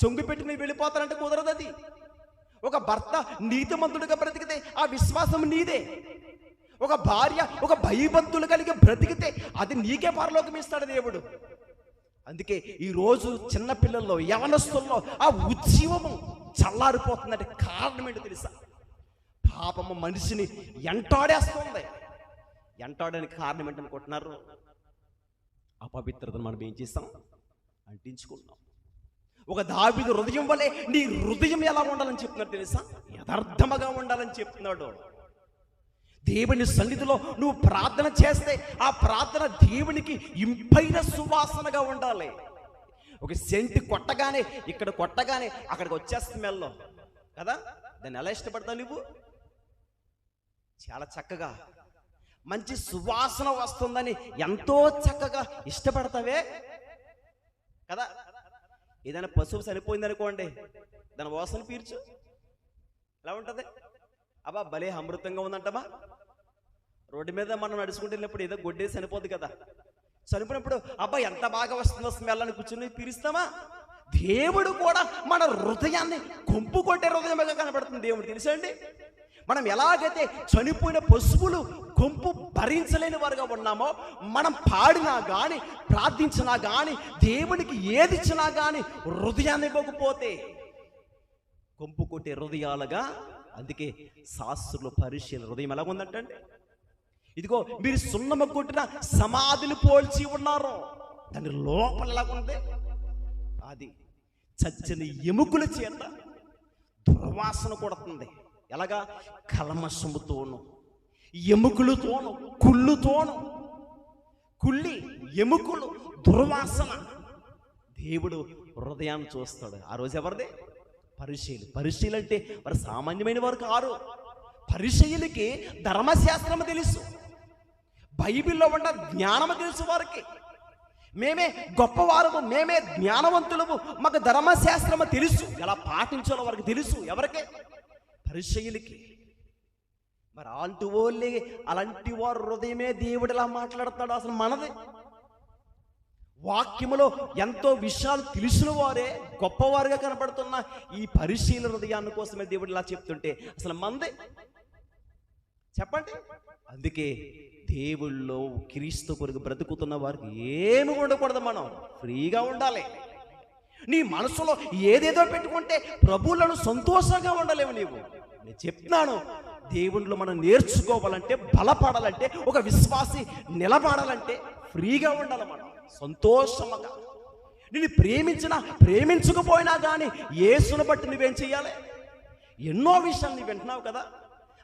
చొంగి పెట్టి నేను వెళ్ళిపోతానంటే కుదరదు. అది ఒక భర్త నీతిమంతుడిగా బ్రతికితే ఆ విశ్వాసం నీదే. ఒక భార్య ఒక భయభక్తులు కలిగి బ్రతికితే అది నీకే పరలోకం ఇస్తాడు దేవుడు. అందుకే ఈరోజు చిన్నపిల్లల్లో, యవనస్తుల్లో ఆ ఉజ్జీవము చల్లారిపోతుందంటే కారణం ఏంటో తెలుసా? పాపము మనిషిని ఎంటాడేస్తుంది. ఎంటాడడానికి కారణం ఏంటనుకుంటున్నారు? అపవిత్రతను మనం ఏం చేస్తాం? అంటించుకుంటున్నాం. ఒక దావీదు హృదయం వలె నీ హృదయం ఎలా ఉండాలని చెప్తున్నాడు తెలుసా? యథార్థముగా ఉండాలని చెప్తున్నాడు. దేవుని సన్నిధిలో నువ్వు ప్రార్థన చేస్తే ఆ ప్రార్థన దేవునికి ఇంపైన సువాసనగా ఉండాలి. ఒక సెంటు కొట్టగానే, ఇక్కడ కొట్టగానే అక్కడికి వచ్చేస్తుంది మెల్లో కదా. దాన్ని ఎలా ఇష్టపడతావు నువ్వు? చాలా చక్కగా మంచి సువాసన వస్తుందని ఎంతో చక్కగా ఇష్టపడతావే కదా. ఏదైనా పశువు చనిపోయింది అనుకోండి, దాని వాసన పీల్చు, ఎలా ఉంటుంది? అబ్బా భలే అమృతంగా ఉందంటమా. రోడ్డు మీద మనం నడుచుకుంటూ వెళ్ళినప్పుడు ఏదో గొడ్డేసి చనిపోద్ది కదా, చనిపోయినప్పుడు అబ్బా ఎంత బాగా వస్తుందో స్మెల్ అని కూర్చొని పీలుస్తామా? దేవుడు కూడా మన హృదయాన్ని కొంపు కొట్టే హృదయంగా కనబడుతుంది దేవుడు. తెలుసా అండి? మనం ఎలాగైతే చనిపోయిన పశువులు కొంపు భరించలేని వారుగా ఉన్నామో, మనం పాడినా కానీ, ప్రార్థించినా కానీ, దేవునికి ఏది ఇచ్చినా కానీ హృదయాన్ని ఇవ్వకపోతే కొంపు కొట్టే హృదయాలుగా. అందుకే శాస్త్రులు పరిశీలన హృదయం ఎలా ఉందంటే, ఇదిగో మీరు సున్నమ కొట్టిన సమాధిని పోల్చి ఉన్నారు. దాని లోపల ఎలాగుంది? అది చచ్చిన ఎముకల చేత దుర్వాసన కొడుతుంది. ఎలాగా? కల్మషముతోను, ఎముకలతోను, కుళ్ళుతోను. కుళ్ళి ఎముకలు, దుర్వాసన. దేవుడు హృదయాన్ని చూస్తాడు. ఆ రోజు ఎవరిదే? పరిశీలి. పరిశీలి అంటే వారు సామాన్యమైన వారు కారు. పరిశీలికి ధర్మశాస్త్రము తెలుసు, బైబిల్లో ఉన్న జ్ఞానము తెలుసు వారికి. మేమే గొప్పవారము, మేమే జ్ఞానవంతులము, మాకు ధర్మశాస్త్రము తెలుసు, ఎలా పాటించాలో వారికి తెలుసు. ఎవరికి? పరిసయ్యులకి. మరి అలాంటి వారు హృదయమే దేవుడు ఎలా మాట్లాడుతున్నాడు? అసలు మనది వాక్యములో ఎంతో విషయాలు తెలిసిన వారే గొప్పవారుగా కనపడుతున్న ఈ పరిశీలన హృదయాన్ని కోసమే దేవుడు ఇలా చెప్తుంటే అసలు మందే చెప్పండి. అందుకే దేవుళ్ళో క్రీస్తు కొరకు బ్రతుకుతున్న వారికి ఏమి ఉండకూడదు, మనం ఫ్రీగా ఉండాలి. నీ మనసులో ఏదేదో పెట్టుకుంటే ప్రభువులను సంతోషంగా ఉండలేవు. నేను చెప్తున్నాను, దేవుళ్ళు మనం నేర్చుకోవాలంటే, బలపడాలంటే, ఒక విశ్వాసి నిలబడాలంటే ఫ్రీగా ఉండాలి. మనం సంతోషంగా. నిన్ను ప్రేమించకపోయినా కానీ యేసును బట్టి నువ్వేం చెయ్యాలి? ఎన్నో విషయాలు నువ్వు వింటున్నావు కదా,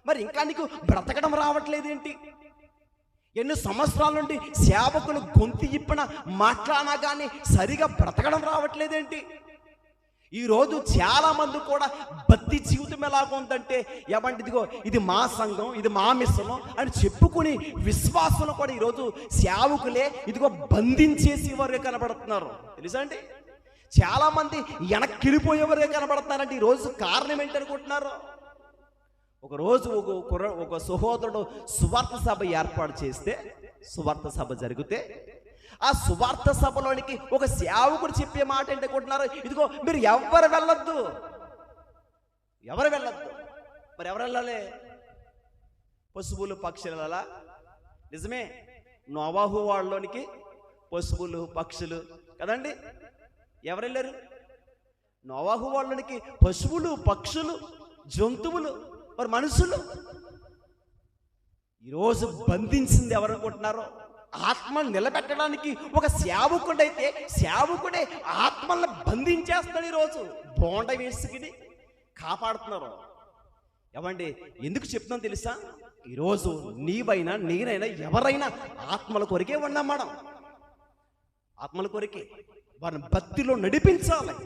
మరి ఇంకా నీకు బ్రతకడం రావట్లేదేంటి? ఎన్ని సంవత్సరాల నుండి సేవకులు గొంతు ఇప్పిన మాట్లాడినా కానీ సరిగా బ్రతకడం రావట్లేదేంటి? ఈరోజు చాలా మంది కూడా భక్తి జీవితం ఎలాగుందంటే, ఏమంటే ఇదిగో ఇది మా సంఘం, ఇది మా మిశ్రమం అని చెప్పుకుని విశ్వాసులు కూడా ఈరోజు సేవకులే ఇదిగో బంధించేసి వారుగా కనబడుతున్నారు. తెలుసా అండి? చాలా మంది వెనక్కిరిపోయేవారుగా కనబడుతున్నారంటే ఈరోజు కారణం ఏంటనుకుంటున్నారు? ఒకరోజు ఒక సహోదరుడు సువార్త సభ ఏర్పాటు చేస్తే, సువార్త సభ జరిగితే ఆ సువార్త సభలోనికి ఒక సేవకుడు చెప్పే మాట ఏంటనుకుంటున్నారు? ఇదిగో మీరు ఎవరు వెళ్ళొద్దు. మరి ఎవరు వెళ్ళాలి? పశువులు పక్షులు వెళ్ళాలా? నిజమే, నోవాహు వాళ్ళలోనికి పశువులు పక్షులు కదండి. ఎవరు వెళ్ళారు? నోవాహు వాళ్ళలోనికి పశువులు పక్షులు జంతువులు, మరి మనుషులు. ఈరోజు బంధించింది ఎవరు అనుకుంటున్నారో? ఆత్మను నిలబెట్టడానికి ఒక సేవకుడైతే సేవకుడే ఆత్మలను బంధించేస్తాడు. ఈరోజు బోండ వేసుకుని కాపాడుతున్నారు. ఏమండి, ఎందుకు చెప్తున్నాం తెలుసా? ఈరోజు నీవైనా నేనైనా ఎవరైనా ఆత్మల కొరికే ఉన్నాం. మనం ఆత్మల కొరికే వారిని భక్తిలో నడిపించాలి,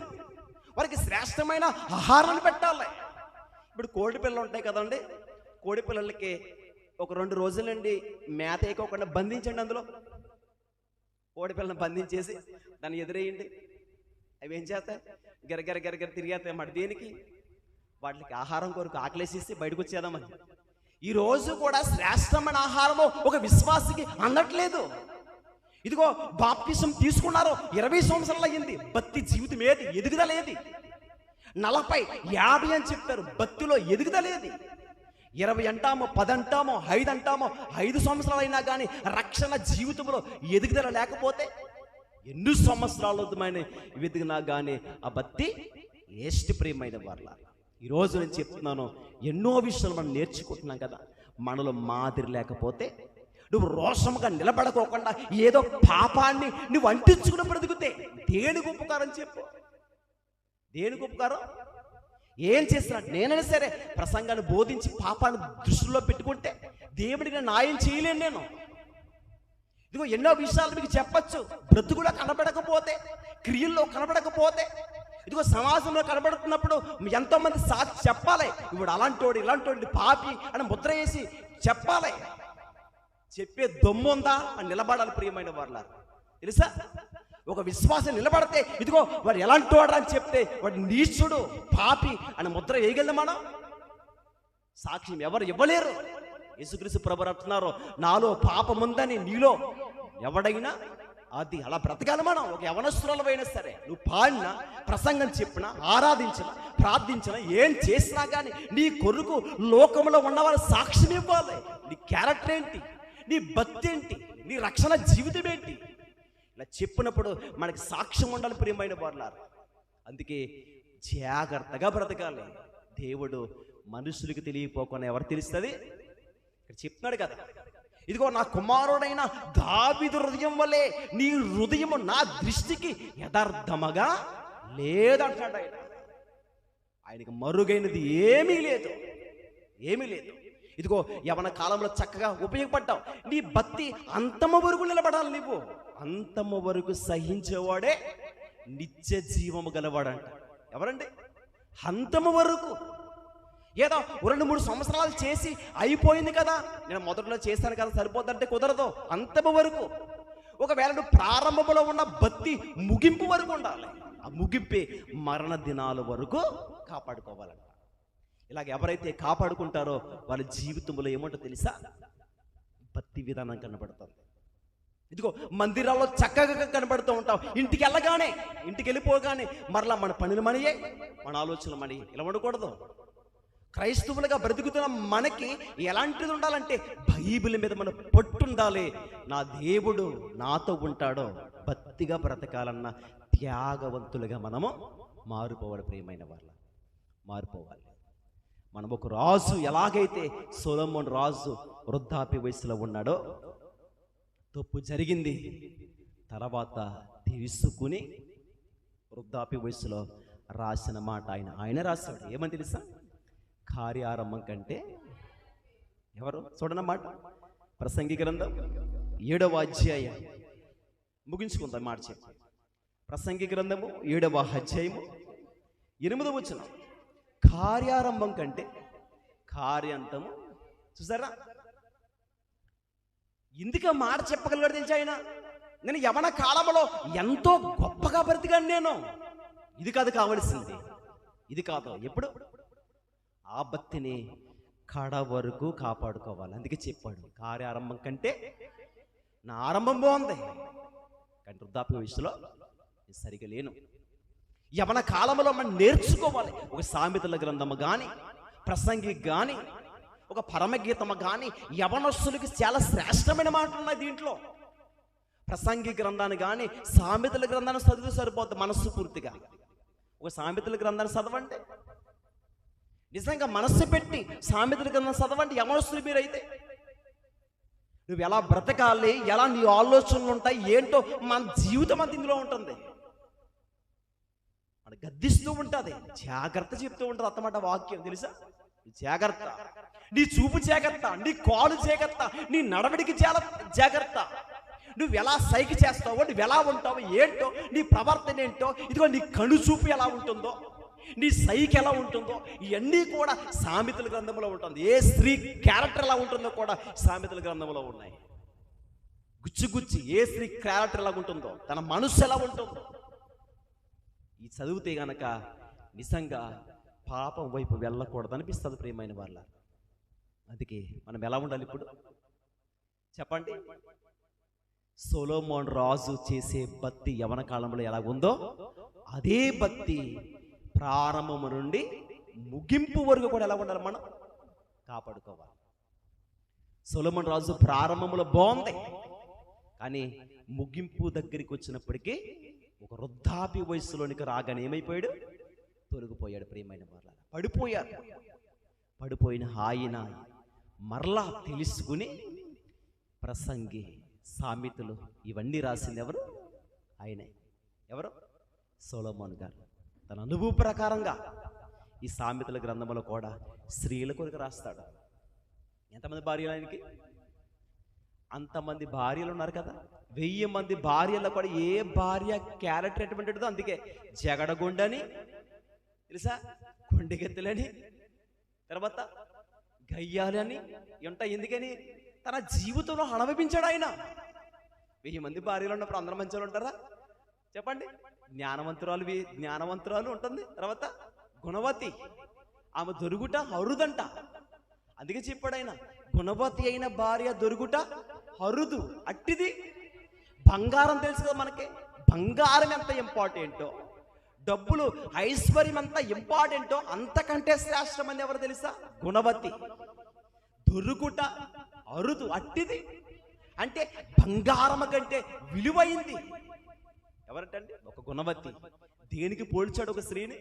వారికి శ్రేష్టమైన ఆహారాన్ని పెట్టాలి. ఇప్పుడు కోడి పిల్లలు ఉంటాయి కదండి, కోడి పిల్లలకి ఒక 2 రోజులండి మేత వేయకోకుండా బంధించండి. అందులో కోడి పిల్లలను బంధించేసి దాన్ని ఎదురేయండి. అవి ఏం చేస్తాయి? గరగర తిరిగేస్తాయి. మరి దేనికి? వాటికి ఆహారం కొరకు ఆకలేసేసి బయటకు వచ్చేదామని. ఈరోజు కూడా శ్రేష్టమైన ఆహారము ఒక విశ్వాసికి అందట్లేదు. ఇదిగో బాప్తిసం తీసుకున్నారు, 20 సంవత్సరాలు అయ్యింది, భక్తి జీవితం ఏది? ఎదుగుదలేది? 40, 50 అని చెప్తారు, భక్తిలో ఎదుగుదలేది. 20 అంటామో, 10 అంటామో, 5 అంటామో, 5 సంవత్సరాలు అయినా కానీ రక్షణ జీవితంలో ఎదుగుదల లేకపోతే ఎన్ని సంవత్సరాలు ఎదిగినా కానీ ఆ భక్తి ఏష్టి ప్రియమైన వాళ్ళ. ఈరోజు నేను చెప్తున్నాను, ఎన్నో విషయాలు మనం నేర్చుకుంటున్నాం కదా. మనలో మాదిరి లేకపోతే, నువ్వు రోషముగా నిలబడకోకుండా ఏదో పాపాన్ని నువ్వు అంటించుకుని బ్రతుకుతే దేనికి ఉపకారం చెప్పు? దేనికి ఉపకారం? ఏం చేస్తున్నాడు? నేనైనా సరే ప్రసంగాన్ని బోధించి పాపాన్ని దృష్టిలో పెట్టుకుంటే దేవుడికి న్యాయం చేయలేను నేను. ఇదిగో ఎన్నో విషయాలు మీకు చెప్పచ్చు. బ్రతుకులో కనబడకపోతే, క్రియల్లో కనబడకపోతే, ఇదిగో సమాజంలో కనబడుతున్నప్పుడు ఎంతోమంది సాక్షి చెప్పాలి. ఇప్పుడు అలాంటోడు ఇలాంటోడు పాపి అని ముద్ర వేసి చెప్పాలి. చెప్పే దమ్ముందా అని నిలబడాలి ప్రియమైన వాళ్ళ. తెలుసా, ఒక విశ్వాసం నిలబడితే ఇదిగో వాడు ఎలాంటి వాడు అని చెప్తే వాడు నీచుడు పాపి అని ముద్ర వేయగలదు. మనం సాక్ష్యం ఎవరు ఇవ్వలేరు. యేసుక్రీస్తు ప్రభువు అంటున్నారు, నాలో పాపం ఉందని నీలో ఎవడైనా అది అలా బ్రతకాలి. మనం ఒక యవనస్తురాలైనా సరే నువ్వు పాడినా, ప్రసంగం చెప్పినా, ఆరాధించినా, ప్రార్థించినా, ఏం చేసినా కానీ నీ కొరకు లోకంలో ఉన్నవారు సాక్ష్యం ఇవ్వాలి. నీ క్యారెక్టర్ ఏంటి, నీ భక్తి ఏంటి, నీ రక్షణ జీవితం ఏంటి, ఇలా చెప్పినప్పుడు మనకి సాక్ష్యం ఉండాలి ప్రియమైన వారులారా. అందుకే జాగ్రత్తగా బ్రతకాలి. దేవుడు మనుషులకు తెలియపోకుండా ఎవరు తెలుస్తుంది? ఇక్కడ చెప్తున్నాడు కదా, ఇదిగో నా కుమారుడైన దావీదు హృదయం వలె నీ హృదయము నా దృష్టికి యథార్థముగా లేదంటాడు ఆయన. ఆయనకి మరుగైనది ఏమీ లేదు. ఇదిగో యవన కాలంలో చక్కగా ఉపయోగపడ్డావు. నీ భక్తి అంతము వరకు నిలబడాలి. నువ్వు అంతము వరకు సహించేవాడే నిత్య జీవము గలవాడంట. ఎవరండి? అంతము వరకు. ఏదో 2-3 సంవత్సరాలు చేసి అయిపోయింది కదా, నేను మొదట్లో చేశాను కదా సరిపోద్దంటే కుదరదు. అంతము వరకు ఒకవేళ నువ్వు ప్రారంభంలో ఉన్న భక్తి ముగింపు వరకు ఉండాలి. ఆ ముగింపే మరణ దినాల వరకు కాపాడుకోవాలంట. ఇలాగ ఎవరైతే కాపాడుకుంటారో వాళ్ళ జీవితంలో ఏమంటో తెలుసా, భక్తి విధానం కనబడుతుంది. ఇదిగో మందిరాల్లో చక్కగా కనబడుతూ ఉంటాం. ఇంటికి వెళ్ళిపోగానే మరలా మన పనులు మనయే, మన ఆలోచనలు మనయే. ఇలా ఉండకూడదు. క్రైస్తవులుగా బ్రతుకుతున్న మనకి ఎలాంటిది ఉండాలంటే బైబిల్ మీద మన పట్టు ఉండాలి. నా దేవుడు నాతో ఉంటాడో, భక్తిగా బ్రతకాలన్న త్యాగవంతులుగా మనము మారిపోవాలి. ప్రియమైన వాళ్ళ మారిపోవాలి. మనం ఒక రాజు ఎలాగైతే సొలొమోను రాజు వృద్ధాప్య వయసులో ఉన్నాడో, తప్పు జరిగింది తర్వాత తెలుసుకుని వృద్ధాప్య వయసులో రాసిన మాట ఆయన రాశాడు. ఏమని తెలుసా, కార్యారంభం కంటే ఎవరు చూడనమాట. ప్రసంగి గ్రంథం 7వ అధ్యాయం ముగించుకుందాం మాట చెప్పి. ప్రసంగి గ్రంథము 7వ అధ్యాయము 8వ వచనం, కార్యారంభం కంటే కార్యాంతము. చూసారా, ఎందుకు మాట చెప్పగలిగాడు తెలిసి ఆయన. నేను యవన కాలంలో ఎంతో గొప్పగా బ్రతికాను నేను. ఇది కాదు కావలసింది, ఇది కాదు. ఎప్పుడు ఆ భక్తిని కడ వరకు కాపాడుకోవాలి. అందుకే చెప్పాడు, కార్యారంభం కంటే నా ఆరంభం బాగుంది, కానీ వృద్ధాప్య వయసులో సరిగా లేను. యవన కాలంలో మనం నేర్చుకోవాలి. ఒక సామెతల గ్రంథము కానీ, ప్రసంగి కానీ, ఒక పరమగీతము కానీ యవనస్తులకి చాలా శ్రేష్టమైన మాటలు ఉన్నాయి దీంట్లో. ప్రసంగి గ్రంథాన్ని కానీ సామెతల గ్రంథాన్ని చదివితే సరిపోతుంది మనస్సు పూర్తిగా. ఒక సామెతల గ్రంథాన్ని చదవండి, నిజంగా మనస్సు పెట్టి సామెతల గ్రంథం చదవండి. యవనస్తులు మీరైతే నువ్వు ఎలా బ్రతకాలి, ఎలా నీ ఆలోచనలు ఉంటాయి ఏంటో, మన జీవితం అంత ఇందులో ఉంటుంది. మన గద్దిస్తూ ఉంటుంది, జాగ్రత్త చెప్తూ ఉంటుంది అన్నమాట వాక్యం. తెలుసా, జాగ్రత్త, నీ చూపు జాగ్రత్త, నీ కాలు జాగ్రత్త, నీ నడవడికి చాలా జాగ్రత్త. నువ్వు ఎలా సైకి చేస్తావో, నువ్వు ఎలా ఉంటావో ఏంటో, నీ ప్రవర్తన ఏంటో, ఇదిగో నీ కను చూపు ఎలా ఉంటుందో, నీ సైకి ఎలా ఉంటుందో, ఇవన్నీ కూడా సామెతల గ్రంథంలో ఉంటుంది. ఏ స్త్రీ క్యారెక్టర్ ఎలా ఉంటుందో కూడా సామెతల గ్రంథంలో ఉన్నాయి. గుచ్చి ఏ స్త్రీ క్యారెక్టర్ ఎలా ఉంటుందో, తన మనస్సు ఎలా ఉంటుందో ఈ చదివితే గనక నిజంగా పాపం వైపు వెళ్ళకూడదు అనిపిస్తుంది ప్రియమైన వాళ్ళ. అందుకే మనం ఎలా ఉండాలి ఇప్పుడు చెప్పండి. సొలొమోను రాజు చేసే భక్తి యవన కాలంలో ఎలా ఉందో అదే భక్తి ప్రారంభము నుండి ముగింపు వరకు కూడా ఎలా ఉండాలి, మనం కాపాడుకోవాలి. సొలొమోను రాజు ప్రారంభంలో బాగుంది, కానీ ముగింపు దగ్గరికి వచ్చినప్పటికీ ఒక వృద్ధాప్య వయసులోనికి రాగానే ఏమైపోయాడు, తొలగిపోయాడు. ప్రియమైన వాళ్ళ పడిపోయిన ఆయన మరలా తెలుసుకుని ప్రసంగి, సామెతలు ఇవన్నీ రాసింది ఎవరు, ఆయనే. ఎవరు, సొలొమోను గారు. తన అనుభవ ప్రకారంగా ఈ సామెతల గ్రంథంలో కూడా స్త్రీల కొరకు రాస్తాడు. ఎంతమంది భార్యలు ఆయనకి? అంతమంది భార్యలు ఉన్నారు కదా, 1000 మంది భార్యల్లో కూడా ఏ భార్య క్యారెక్టర్ ఎటువంటిదో. అందుకే జగడగుండని తెలుసా, కొండగెత్తులని, తర్వాత గయ్యాలని ఉంటాయి. ఎందుకని తన జీవితంలో అనుభవించాడు ఆయన. 1000 మంది భార్యలు ఉన్నప్పుడు అందరూ మంచిగా ఉంటారా చెప్పండి? జ్ఞానవంతురాలు ఉంటుంది, తర్వాత గుణవతి, ఆమె దొరుగుట అరుదంట. అందుకే చెప్పాడు ఆయన, గుణవతి అయిన భార్య దొరుగుట అరుదు. అట్టిది బంగారం తెలుసు కదా మనకి, బంగారం ఎంత ఇంపార్టెంటో, డబ్బులు ఐశ్వర్యం ఎంత ఇంపార్టెంటో అంతకంటే శ్రేష్టమని ఎవరు తెలుసా, గుణవతి. దొరుకుట అరుదు, అట్టిది అంటే బంగారం కంటే విలువైంది ఎవరంటండి, ఒక గుణవతి. దేనికి పోల్చాడు ఒక స్త్రీని?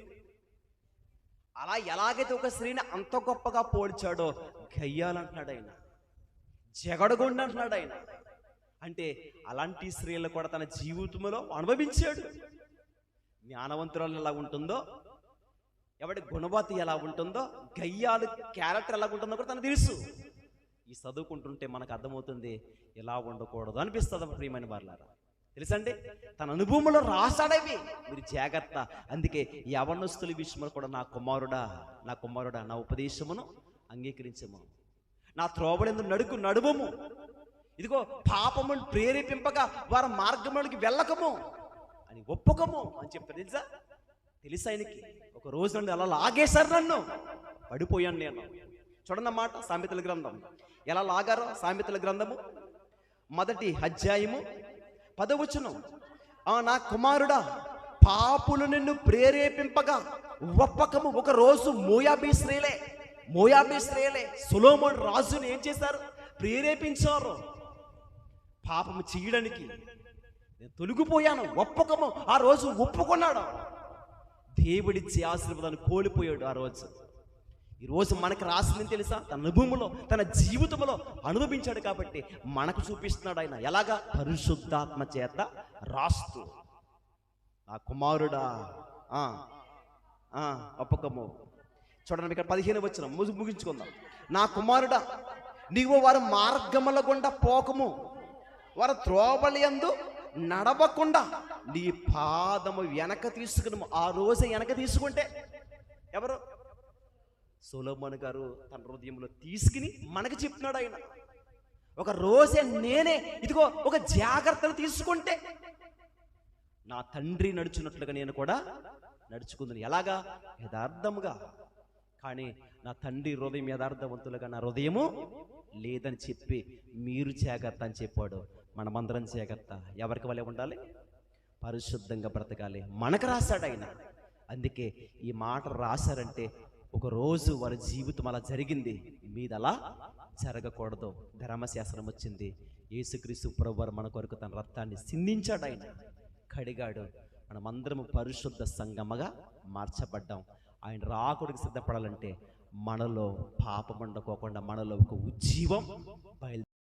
అలా ఎలాగైతే ఒక స్త్రీని అంత గొప్పగా పోల్చాడో గయ్యాలంటున్నాడు ఆయన, జగడగొండ అంటున్నాడు ఆయన. అంటే అలాంటి స్త్రీలను కూడా తన జీవితంలో అనుభవించాడు. జ్ఞానవంతురాలు ఎలా ఉంటుందో, ఎవడి గుణవతి ఎలా ఉంటుందో, గయ్యాలు క్యారెక్టర్ ఎలా ఉంటుందో కూడా తనకు తెలుసు. ఈ చదువుకుంటుంటే మనకు అర్థమవుతుంది ఎలా ఉండకూడదు అనిపిస్తుంది ప్రియమైన వారులారా. తెలుసండి, తన అనుభవంలో రాశాడవి. మీరు జాగ్రత్త. అందుకే యవనస్తుల విషయంలో కూడా నా కుమారుడా నా ఉపదేశమును అంగీకరించము, నా త్రోవలందు నడువము. ఇదిగో పాపమును ప్రేరేపింపగా వారి మార్గంలోకి వెళ్ళకము అని ఒప్పుకము అని చెప్తారు. తెలుసా ఆయనకి? ఒక రోజు నుండి అలా లాగేశారు, నన్ను పడిపోయాను నేను. చూడండి మాట, సామెతల గ్రంథం ఎలా లాగారో. సామెతల గ్రంథము 1వ అధ్యాయము 10వ వచనం. నా కుమారుడా, పాపులు నిన్ను ప్రేరేపింపగా ఒప్పకము. ఒక రోజు మోయాబీ స్త్రీలే సొలొమోను రాజుని ఏం చేశారు? ప్రేరేపించారు పాపము చేయడానికి. నేను తొలగిపోయాను, ఒప్పకము. ఆ రోజు ఒప్పుకున్నాడు. దేవుడిచ్చే ఆశీర్వాదాన్ని కోల్పోయాడు ఆ రోజు. ఈరోజు మనకు రాసిందని తెలుసా? తన అనుభవంలో, తన జీవితంలో అనుభవించాడు కాబట్టి మనకు చూపిస్తున్నాడు ఆయన. ఎలాగా? పరిశుద్ధాత్మ చేత రాస్తూ. ఆ కుమారుడా ఒప్పకము. చూడండి ఇక్కడ 15వ వచనం ముగించుకుందాం. నా కుమారుడా, నీవు వారి మార్గముల గుండా పోకము, వారి త్రోవలయందు నడవకుండా నీ పాదము వెనక తీసుకుని. ఆ రోజు వెనక తీసుకుంటే ఎవరు? సొలొమోను గారు తన హృదయంలో తీసుకుని మనకు చెప్తున్నాడు ఆయన. ఒక రోజే నేనే ఇదిగో ఒక జాగ్రత్తలు తీసుకుంటే నా తండ్రి నడుచున్నట్లుగా నేను కూడా నడుచుకుందని. ఎలాగా? యథార్థముగా. కానీ నా తండ్రి హృదయం యథార్థవంతులుగా నా హృదయము లేదని చెప్పి మీరు జాగ్రత్త అని చెప్పాడు. మనమందరం జాగ్రత్త. ఎవరికి వలె ఉండాలి? పరిశుద్ధంగా బ్రతకాలి. మనకు రాశాడు ఆయన. అందుకే ఈ మాట రాశారంటే ఒక రోజు వారి జీవితం అలా జరిగింది, మీద అలా జరగకూడదు. ధర్మశాస్త్రం వచ్చింది. యేసుక్రీస్తు ప్రభువారు మన కొరకు తన రక్తాన్ని సిందించాడు, ఆయన కడిగాడు. మనమందరము పరిశుద్ధ సంగమగా మార్చబడ్డాం. ఆయన రాకుడికి సిద్ధపడాలంటే మనలో పాపం ఉండకోకుండా మనలో ఒక ఉజ్జీవం బయలుదేరాలి.